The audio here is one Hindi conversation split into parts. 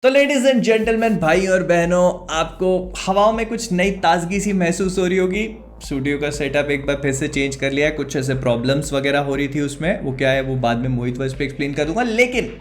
तो लेडीज एंड जेंटलमैन, भाई और बहनों, आपको हवाओं में कुछ नई ताजगी सी महसूस हो रही होगी। स्टूडियो का सेटअप एक बार फिर से चेंज कर लिया है। कुछ ऐसे प्रॉब्लम्स वगैरह हो रही थी उसमें, वो क्या है वो बाद में मोहित वर्स पे एक्सप्लेन कर दूंगा। लेकिन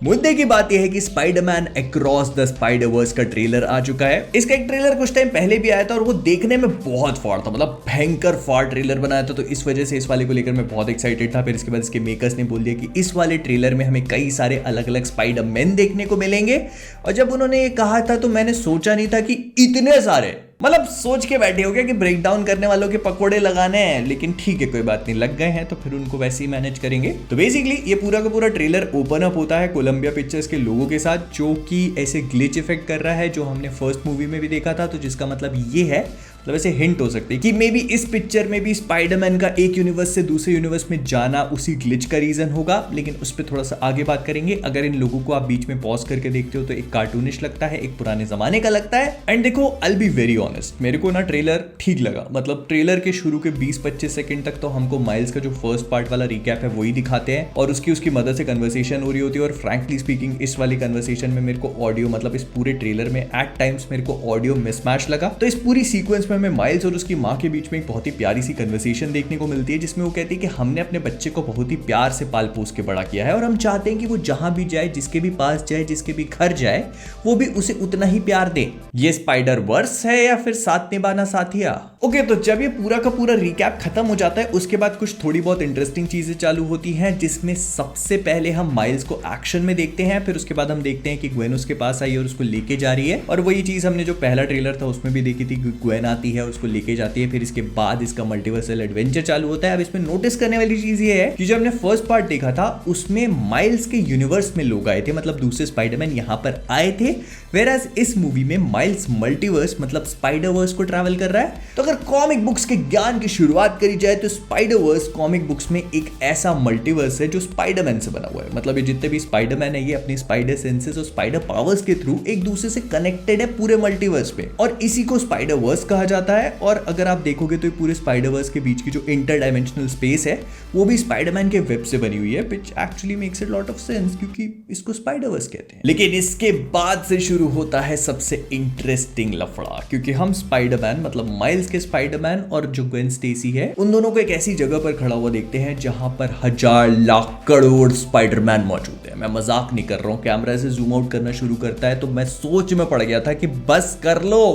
मुद्दे की बात यह है कि Spiderman across the Spider verse का ट्रेलर आ चुका है। इसका एक ट्रेलर कुछ टाइम पहले भी आया था और वो देखने में बहुत फाड़ था, मतलब भयंकर फाड़ ट्रेलर बनाया था। तो इस वजह से इस वाले को लेकर मैं बहुत एक्साइटेड था। फिर इसके बाद इसके मेकर्स ने बोल दिया कि इस वाले ट्रेलर में हमें कई सारे अलग अलग स्पाइडरमैन देखने को मिलेंगे। और जब उन्होंने ये कहा था तो मैंने सोचा नहीं था कि इतने सारे, मतलब सोच के बैठे हो गया कि ब्रेक डाउन करने वालों के पकोड़े लगाने हैं। लेकिन ठीक है, कोई बात नहीं, लग गए हैं तो फिर उनको वैसे ही मैनेज करेंगे। तो बेसिकली ये पूरा का पूरा ट्रेलर ओपन अप होता है कोलंबिया पिक्चर्स के लोगों के साथ, जो कि ऐसे ग्लिच इफेक्ट कर रहा है जो हमने फर्स्ट मूवी में भी देखा था। तो जिसका मतलब ये है, मतलब ऐसे हिंट हो सकती है कि मे बी इस पिक्चर में भी स्पाइडरमैन का एक यूनिवर्स से दूसरे यूनिवर्स में जाना उसी ग्लिच का रीजन होगा। लेकिन उस पर थोड़ा सा आगे बात करेंगे। अगर इन लोगों को आप बीच में पॉज करके देखते हो तो एक कार्टूनिश लगता है, एक पुराने जमाने का लगता है। एंड देखो, आई बी वेरी ऑनेस्ट, मेरे को ना ट्रेलर ठीक लगा। मतलब ट्रेलर के शुरू के 20-25 सेकंड तक तो हमको माइल्स का जो फर्स्ट पार्ट वाला रिकैप है वही दिखाते हैं और उसकी मदद से कन्वर्सेशन हो रही होती है। और फ्रैंकली स्पीकिंग इस वाली कन्वर्सेशन में मेरे को ऑडियो, मतलब इस पूरे ट्रेलर में एट टाइम्स मेरे को ऑडियो मिसमैच लगा। तो इस पूरी सीक्वेंस में हमें माइल्स और उसकी माँ के बीच में एक बहुत ही प्यारी सी कन्वर्सेशन देखने को मिलती है, जिसमें वो कहती है कि हमने अपने बच्चे को बहुत ही प्यार से पाल पोस के बड़ा किया है और हम चाहते हैं कि वो जहां भी जाए, जिसके भी पास जाए, जिसके भी घर जाए, वो भी उसे उतना ही प्यार दे। ये स्पाइडर वर्स है या फिर साथ निभाना साथिया? ओके, तो जब ये पूरा का पूरा रिकैप खत्म हो जाता है उसके बाद कुछ थोड़ी बहुत इंटरेस्टिंग चीजें चालू होती हैं, जिसमें सबसे पहले हम माइल्स को एक्शन में देखते हैं। फिर उसके बाद हम देखते हैं कि ग्वेन उसके पास आई और उसको लेके जा रही है। और वही चीज हमने जो पहला ट्रेलर था उसमें भी देखी थी, ग्वेन आती है और उसको लेके जाती है। फिर इसके बाद इसका मल्टीवर्सल एडवेंचर चालू होता है। अब इसमें नोटिस करने वाली चीज ये है कि जब हमने फर्स्ट पार्ट देखा था उसमें माइल्स के यूनिवर्स में लोग आए थे, मतलब दूसरे स्पाइडरमैन यहां पर आए थे। वेराज इस मूवी में माइल्स मल्टीवर्स, मतलब स्पाइडरवर्स को ट्रैवल कर रहा है। तो अगर कॉमिक बुक्स के ज्ञान की शुरुआत करी जाए तो स्पाइडरवर्स कॉमिक बुक्स में एक ऐसा मल्टीवर्स है जो स्पाइडरमैन से बना हुआ है। मतलब ये जितने भी स्पाइडरमैन है ये अपनी स्पाइडर सेंसेस और स्पाइडर पावर्स के थ्रू एक दूसरे से कनेक्टेड है पूरे मल्टीवर्स पे, और इसी को स्पाइडरवर्स कहा जाता है। और अगर आप देखोगे तो पूरे स्पाइडरवर्स के बीच की जो इंटर डायमेंशनल स्पेस है वो भी स्पाइडरमैन के वेब से बनी हुई है, which actually makes it lot of sense क्योंकि इसको स्पाइडरवर्स कहते हैं। लेकिन इसके बाद से शुरू होता है सबसे इंटरेस्टिंग लफड़ा, क्योंकि हम स्पाइडरमैन, मतलब माइल्स के स्पाइडरमैन और जो ग्वेन स्टेसी है, उन दोनों को एक ऐसी जगह पर खड़ा हुआ देखते हैं जहां पर 1000 लाख करोड़ स्पाइडरमैन मौजूद है। मैं मजाक नहीं कर रहा हूं। कैमरा से जूम आउट करना शुरू करता है तो मैं सोच में पड़ गया था कि बस कर लो,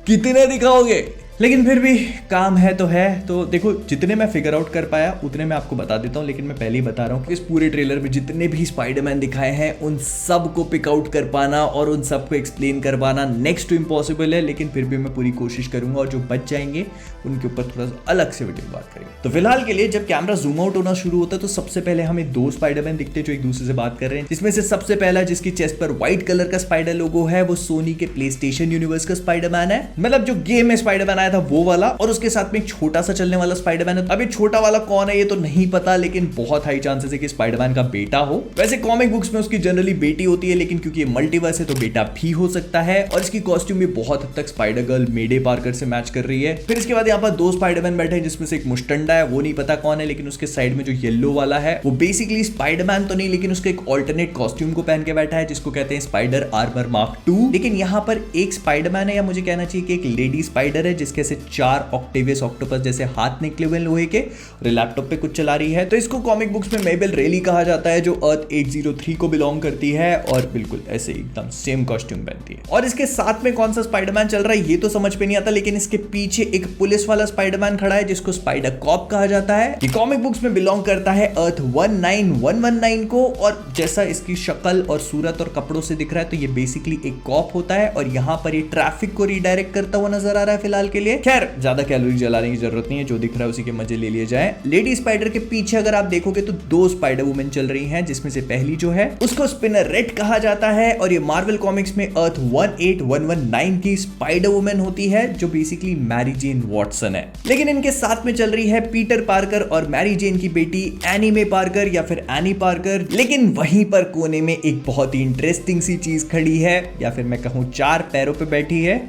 कितने दिखाओगे। लेकिन फिर भी काम है तो है। तो देखो, जितने मैं फिगर आउट कर पाया उतने मैं आपको बता देता हूँ। लेकिन मैं पहले ही बता रहा हूँ कि इस पूरे ट्रेलर में जितने भी स्पाइडरमैन दिखाए हैं उन सब को पिक आउट कर पाना और उन सब को एक्सप्लेन कर पाना नेक्स्ट टू इम्पॉसिबल है। लेकिन फिर भी मैं पूरी कोशिश करूंगा और जो बच जाएंगे उनके ऊपर थोड़ा सा अलग से वीडियो बात करेंगे। तो फिलहाल के लिए जब कैमरा जूम आउट होना शुरू होता है तो सबसे पहले हमें 2 स्पाइडरमैन दिखते हैं जो एक दूसरे से बात कर रहे हैं। जिसमें से सबसे पहला, जिसकी चेस्ट पर व्हाइट कलर का स्पाइडर लोगो है, वो सोनी के प्ले स्टेशन यूनिवर्स का स्पाइडरमैन है। मतलब जो गेम में स्पाइडरमैन आया था वो वाला, और उसके साथ में एक छोटा सा चलने वाला स्पाइडरमैन है। अभी छोटा वाला कौन है ये तो नहीं पता, लेकिन बहुत हाई चांसेस है कि स्पाइडरमैन का बेटा हो। वैसे कॉमिक बुक्स में उसकी जनरली बेटी होती है, लेकिन क्योंकि ये मल्टीवर्स है तो बेटा भी हो सकता है। और इसकी कॉस्ट्यूम भी बहुत हद तक स्पाइडर गर्ल मेडे पार्कर से मैच कर रही है। फिर इसके बाद यहाँ पर 2 स्पाइडरमैन बैठे हैं, जिसमें से एक मुस्टंडा है, वो नहीं पता कौन है। लेकिन उसके साइड में जो येलो वाला है वो बेसिकली स्पाइडरमैन तो नहीं, लेकिन उसका एक ऑल्टरनेट कॉस्ट्यूम को पहन के बैठा है, जिसको कहते हैं स्पाइडर आर्मर मार्क 2। लेकिन यहाँ पर एक स्पाइडरमैन है, या मुझे कहना चाहिए कि एक लेडी स्पाइडर है, जिसके से 4 ऑक्टेवियस ऑक्टोपस जैसे हाथ निकले हुए लोहे के, और लैपटॉप पे कुछ चला रही है। तो इसको कॉमिक बुक्स में मेबल रेली कहा जाता है, जो अर्थ 103 को बिलोंग करती है और बिल्कुल ऐसे एकदम सेम कॉस्ट्यूम पहनती है। और इसके साथ में कौन सा स्पाइडरमैन चल रहा है ये तो समझ में नहीं आता, लेकिन इसके पीछे एक पुलिस वाला स्पाइडरमैन खड़ा है जिसको स्पाइडर कॉप कहा जाता है। ये कॉमिक बुक्स में बिलोंग करता है अर्थ 19119 को, और जैसा इसकी शक्ल और सूरत और कपड़ों से दिख रहा है तो ये बेसिकली एक कॉप होता है। और यहाँ पर ये ट्रैफिक को रिडायरेक्ट करता हुआ नजर आ रहा है फिलहाल के लिए। खैर, ज्यादा कैलोरी जलाने की जरूरत नहीं है, जो दिख रहा है उसी के मजे ले लिए जाए। लेडी स्पाइडर के पीछे अगर आप देखोगे तो 2 स्पाइडर वुमेन चल रही हैं, जिसमें से पहली जो है उसको स्पिनर रेड कहा जाता है, और ये मार्वल कॉमिक्स में अर्थ 18119 की स्पाइडर वुमेन होती है, जो बेसिकली मैरी जेन वॉटसन है। लेकिन इनके साथ में चल रही है पीटर पार्कर और मैरी जेन की बेटी एनी मे पार्कर, या फिर एनी पार्कर। लेकिन वहीं पर कोने में एक बहुत ही इंटरेस्टिंग सी चीज खड़ी है, या फिर मैं कहूं 4 पैरों पे बैठी है।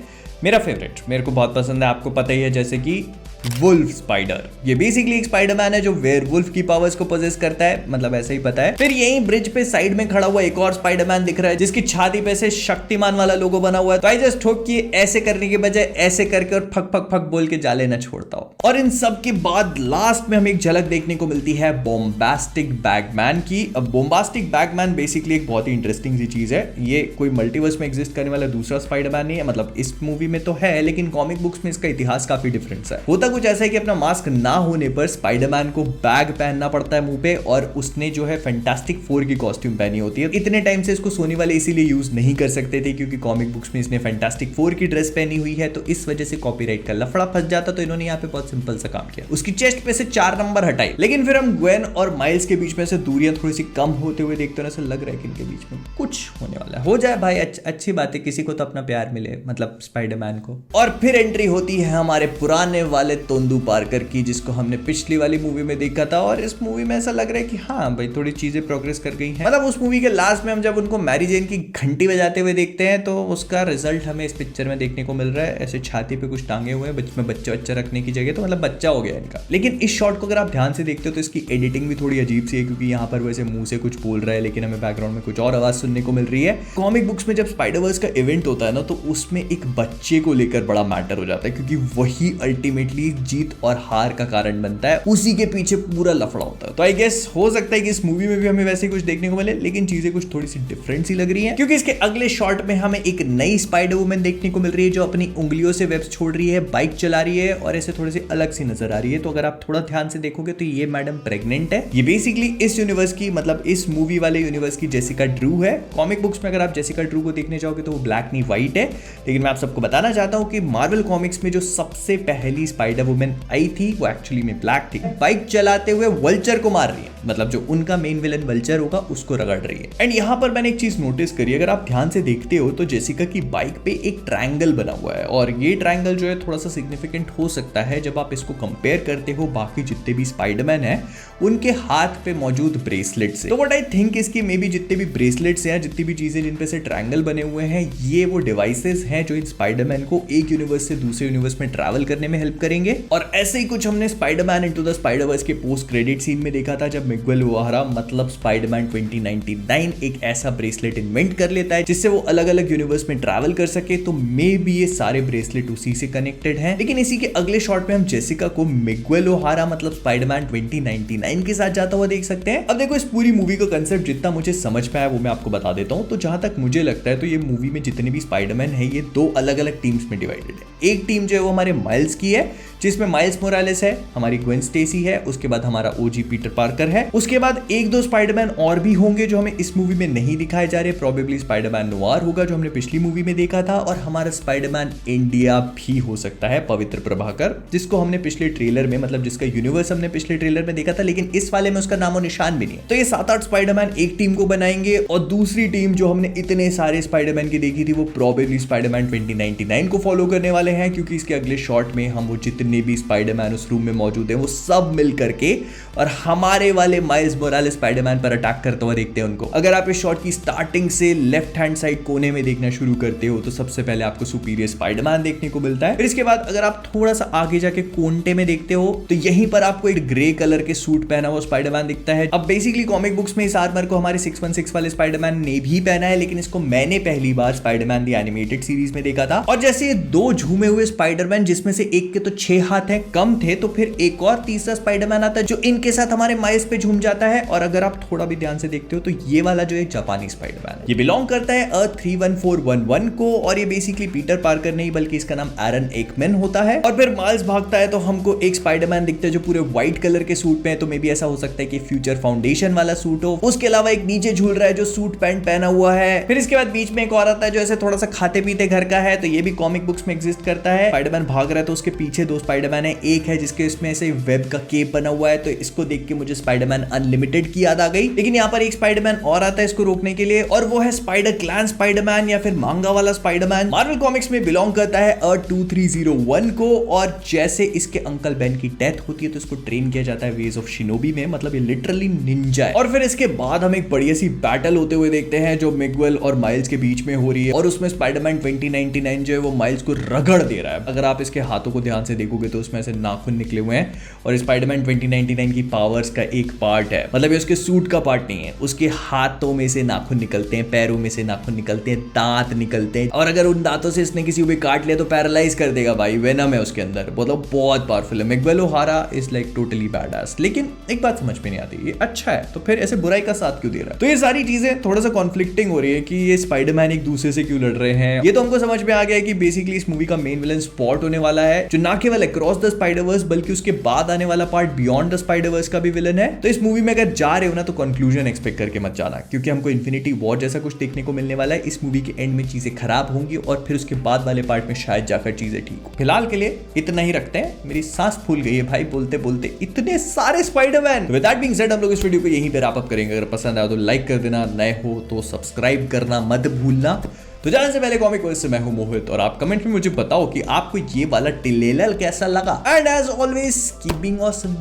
मेरा फेवरेट, मेरे को बहुत पसंद है, आपको पता ही है, जैसे कि वुल्फ स्पाइडर। ये बेसिकली एक स्पाइडरमैन है जो वेयरवुल्फ की पावर्स को पोजेस करता है, मतलब ऐसा ही पता है। फिर यही ब्रिज पे साइड में खड़ा हुआ एक और स्पाइडरमैन दिख रहा है जिसकी छाती पे से शक्तिमान वाला लोगो बना हुआ है। तो आई जस्ट होप कि ऐसे करने के बजाय ऐसे करके और फक फक फक बोल के जाले न छोड़ता हो। और इन सब के बाद लास्ट में हमें एक झलक देखने को मिलती है बॉम्बास्टिक बैगमैन की। अब बॉम्बास्टिक बैगमैन बेसिकली एक बहुत ही इंटरेस्टिंग सी चीज है। ये कोई मल्टीवर्स में एग्जिस्ट करने वाला दूसरा स्पाइडरमैन नहीं है, मतलब इस मूवी में तो है लेकिन कॉमिक बुक्स में इसका इतिहास काफी डिफरेंस है। होता कुछ ऐसा है कि अपना मास्क ना होने पर स्पाइडरमैन को बैग पहनना पड़ता है मुंह पे, और उसने जो है फैंटास्टिक फोर की कॉस्ट्यूम पहनी होती है। इतने टाइम से इसको सोनी वाले इसीलिए यूज नहीं कर सकते थे क्योंकि कॉमिक बुक्स में इसने फैंटास्टिक फोर की ड्रेस पहनी हुई है, तो इस वजह से कॉपीराइट का लफड़ा फंस जाता। तो इन्होंने यहाँ पे बहुत सिंपल सा काम किया, उसकी चेस्ट पे से 4 नंबर हटाई। लेकिन फिर हम ग्वेन और माइल्स के बीच में से दूरियां थोड़ी सी कम होते हुए देखते हैं, ऐसा लग रहा है कि इनके बीच में कुछ होने वाला है। हो जाए भाई, अच्छी बात है, किसी को तो अपना प्यार मिले, मतलब स्पाइडरमैन को। और फिर एंट्री होती है हमारे पुराने वाले तोंदू पार्कर की, जिसको हमने पिछली वाली मूवी में देखा था। और इस मूवी में ऐसा लग रहा है कि हाँ भाई थोड़ी चीजें प्रोग्रेस कर गई हैं। मतलब उस मूवी के लास्ट में हम जब उनको मैरी जेन की घंटी बजाते हुए देखते हैं तो उसका रिजल्ट हमें इस पिक्चर में देखने को मिल रहा है। ऐसे छाती पे कुछ टांगे हुए हैं में बच्चा रखने की जगह, तो मतलब बच्चा हो गया इनका। लेकिन इस शॉट को अगर आप ध्यान से देखते हो तो इसकी एडिटिंग भी थोड़ी अजीब सी है, क्योंकि यहाँ पर वैसे मुंह से कुछ बोल रहा है लेकिन हमें बैकग्राउंड में कुछ और आवाज सुनने को मिल रही है। कॉमिक बुक्स में जब स्पाइडरवर्स का इवेंट होता है ना, तो उसमें एक बच्चे को लेकर बड़ा मैटर हो जाता है, क्योंकि वही अल्टीमेटली जीत और हार का कारण बनता है, उसी के पीछे पूरा लफड़ा होता है। तो आई गेस हो सकता है कि इस मूवी में भी हमें वैसे कुछ देखने को मिले, लेकिन चीजें कुछ थोड़ी सी डिफरेंट सी लग रही है, क्योंकि इसके अगले शॉट में हमें एक नई स्पाइडर वुमन देखने को मिल रही है जो अपनी उंगलियों से वेब्स छोड़ रही है, बाइक चला रही है और ऐसे थोड़ी सी अलग सी नजर आ रही है। तो अगर आप थोड़ा ध्यान से देखोगे तो ये मैडम प्रेग्नेंट है। ये बेसिकली इस यूनिवर्स की, मतलब इस मूवी वाले यूनिवर्स की जेसिका ड्रू है। कॉमिक बुक्स में अगर आप जेसिका ड्रू को देखने जाओगे तो वो ब्लैक नहीं व्हाइट है। लेकिन मैं आप सबको बताना चाहता हूं कि मार्वल कॉमिक्स में जो सबसे पहली स्पाइडर वुमन आई थी वो एक्चुअली में ब्लैक थी। बाइक चलाते हुए वल्चर को मार रही है, मतलब जो उनका मेन विलन वल्चर होगा उसको रगड़ रही है। एंड यहाँ पर मैंने एक चीज नोटिस करी, अगर आप ध्यान से देखते हो तो जेसिका की बाइक पे एक ट्रायंगल बना हुआ है, और ये ट्रायंगल जो है थोड़ा सा सिग्निफिकेंट हो सकता है जब आप इसको कंपेयर करते हो बाकी जितने भी स्पाइडरमैन हैं उनके हाथ पे मौजूद ब्रेसलेट से। तो व्हाट आई थिंक इसकी मे बी जितने भी ब्रेसलेट्स हैं, जितनी भी चीजें जिन पे से ट्रायंगल बने हुए हैं, ये वो डिवाइसेस हैं जो इन स्पाइडरमैन को एक यूनिवर्स से दूसरे यूनिवर्स में ट्रैवल करने में हेल्प करेंगे। और ऐसे ही कुछ हमने स्पाइडरमैन इनटू द स्पाइडरवर्स के पोस्ट क्रेडिट सीन में देखा था, जब मिगुएल ओहारा मतलब स्पाइडरमैन 2099 एक ऐसा ब्रेसलेट इन्वेंट कर लेता है जिससे वो अलग अलग यूनिवर्स में ट्रैवल कर सके। तो मे बी ये सारे ब्रेसलेट उसी से कनेक्टेड हैं। लेकिन इसी के अगले शॉट में हम जेसिका को मिगुएल ओहारा मतलब स्पाइडरमैन 2099 के साथ जाता हुआ देख सकते हैं। अब देखो, इस पूरी मूवी का कंसेप्ट जितना मुझे समझ में आया वो मैं आपको बता देता हूं। तो जहां तक मुझे लगता है तो ये मूवी में जितने भी स्पाइडरमैन है ये 2 अलग अलग टीम्स में डिवाइडेड है। एक टीम जो है वो हमारे माइल्स की है, जिसमें माइल्स मोरालेस है, हमारी ग्वेन स्टेसी है, उसके बाद हमारा ओजी पीटर पार्कर है, उसके बाद 1-2 स्पाइडरमैन और भी होंगे जो हमें इस मूवी में नहीं दिखाए जा रहे। प्रोबेबली स्पाइडरमैन नोवार होगा जो हमने पिछली मूवी में देखा था, और हमारा स्पाइडरमैन इंडिया भी हो सकता है, पवित्र प्रभाकर, जिसको हमने पिछले ट्रेलर में, मतलब जिसका यूनिवर्स हमने पिछले ट्रेलर में देखा था, लेकिन इस वाले में उसका नामो निशान भी नहीं है। तो ये 7-8 स्पाइडरमैन एक टीम को बनाएंगे, और दूसरी टीम जो हमने इतने सारे स्पाइडरमैन की देखी थी वो प्रोबेबली स्पाइडरमैन 2099 को फॉलो करने वाले हैं, क्योंकि इसके अगले शॉट में हम वो जितने भी स्पाइडरमैन उस रूम में मौजूद हैं वो सब मिल करके और हमारे वाले माइल्स मोरालेस स्पाइडरमैन पर अटैक करते हुए देखते हैं उनको। अगर आप इस शॉट की स्टार्टिंग से लेफ्ट हैंड साइड कोने में देखना शुरू करते हो तो सबसे पहले आपको सुपीरियर स्पाइडरमैन देखने को मिलता है। फिर इसके बाद अगर आप थोड़ा सा आगे जाके कोने में देखते हो तो यहीं पर आपको एक ग्रे कलर के सूट पहना हुआ स्पाइडरमैन दिखता है। अब बेसिकली कॉमिक बुक्स में इस आर्मर को हमारे 616 वाले स्पाइडरमैन ने भी पहना है, लेकिन इसको मैंने पहली बार स्पाइडरमैन द एनिमेटेड सीरीज में देखा था। और जैसे ये 2 झूमे हुए स्पाइडरमैन, जिसमें से एक के तो 6 हाथ हैं, कम थे, तो फिर एक और तीसरा स्पाइडरमैन आता है जो इनके साथ हमारे माइल्स पे झूम जाता है। और अगर आप थोड़ा भी ध्यान से देखते हो तो ये वाला जो है जापानी स्पाइडरमैन है, ये बिलोंग करता है अर्थ 31411 को, और ये बेसिकली पीटर पार्कर नहीं बल्कि इसका नाम एरन एकमैन होता है। और फिर माइल्स भागता है तो हमको एक स्पाइडरमैन दिखता है जो पूरे व्हाइट कलर के सूट में है, तो मे बी ऐसा हो सकता है कि फ्यूचर फाउंडेशन वाला सूट हो। उसके अलावा एक नीचे झूल रहा है जो सूट पैंट पहना हुआ है। फिर इसके बाद बीच में एक और आता है जो ऐसे थोड़ा सा खाते पीते घर का है, तो ये भी कॉमिक बुक्स में एग्जिस्ट करता है। स्पाइडरमैन भाग रहा है तो उसके पीछे 2 स्पाइडरमैन है, एक है जिसके इसमें से वेब का केप बना हुआ है, तो इसको देख के मुझे स्पाइडरमैन अनलिमिटेड की याद आ गई। लेकिन यहाँ पर एक स्पाइडरमैन और आता है इसको रोकने के लिए, और वो है स्पाइडर क्लैन स्पाइडरमैन या फिर मांगा वाला स्पाइडरमैन। मार्वल कॉमिक्स में बिलोंग करता है अर्थ 2301 को, और जैसे इसके अंकल बेन की डेथ होती है तो इसको ट्रेन किया जाता है वेज ऑफ शिनोबी में, मतलब ये लिटरली निंजा है। और फिर इसके बाद हम एक बढ़िया सी बैटल होते हुए देखते हैं जो मिगुएल और माइल्स के बीच में हो रही है, और उसमें स्पाइडरमैन 2099 जो है वो माइल्स को रगड़ दे रहा है। अगर आप इसके हाथों को ध्यान से देखोगे तो उसमें ऐसे नाखून निकले हुए हैं और स्पाइडरमैन 2099 की पावर्स का एक पार्ट है, मतलब ये उसके सूट का पार्ट नहीं है, उसके हाथों में से नाखून निकलते हैं, पैरों में से नाखून निकलते हैं, दांत निकलते हैं और अगर उन दांतों से इसने किसी को भी काट लिया तो पैरालाइज कर देगा भाई। वेनम है उसके अंदर, मतलब बहुत पावरफुल है। Miguel Ohara is like totally badass. लेकिन एक बात समझ में नहीं आती, ये अच्छा है तो फिर ऐसे बुराई का साथ क्यों दे रहा है? तो ये सारी चीजें थोड़ा सा कॉन्फ्लिक्टिंग हो रही है कि ये स्पाइडरमैन एक दूसरे से क्यों लड़ रहे हैं। ये तो हमको समझ में आ गया है कि बेसिकली इस मूवी का मेन विलन स्पॉट होने वाला है, जो ना केवल अक्रॉस द स्पाइडरवर्स बल्कि उसके बाद आने वाला पार्ट बियॉन्ड द स्पाइडरवर्स का भी विलन है। तो इस मूवी में अगर जा रहे हो ना तो कंक्लूजन एक्सपेक्ट करके मत जाना, क्योंकि हमको इन्फिनिटी वॉर जैसा कुछ देखने को मिलने वाला है। इस मूवी के एंड में चीजें खराब होंगी और फिर उसके बाद वाले पार्ट में शायद जाकर चीजें ठीक हो। फिलहाल के लिए इतना ही रखते हैं, मेरी सांस फूल गई है भाई बोलते बोलते, इतने सारे Spiderman. With that being said हम लोग इस वीडियो को यहीं पे रैप अप करेंगे। अगर पसंद आया तो लाइक कर देना, नए हो तो सब्सक्राइब करना मत भूलना। तो जाने से पहले कॉमिक वर्ल्ड से मैं हूं मोहित और आप कमेंट में मुझे बताओ कि आपको ये वाला ट्रेलर कैसा लगा। And as always keep being awesome.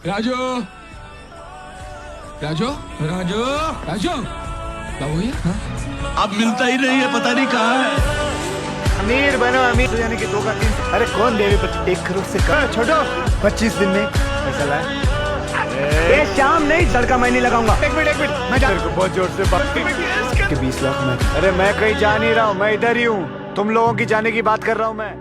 Raju Raju Raju Raju क्या हुआ है? अब मिलता ही नहीं है, पता नहीं कहाँ है। अमीर बनो अमीर यानी कि 2 का 3। अरे कौन देवे 1 करोड़ से कम? छोटो 25 दिन में पैसा लाए। ये शाम नहीं तड़का मैं नहीं लगाऊंगा। एक मिनट मैं जा रहा हूं। बहुत जोर से बात के 20 लाख में। अरे मैं कहीं जा नहीं रहा हूँ, मैं इधर ही हूँ। तुम लोगों की जाने की बात कर रहा हूँ मैं।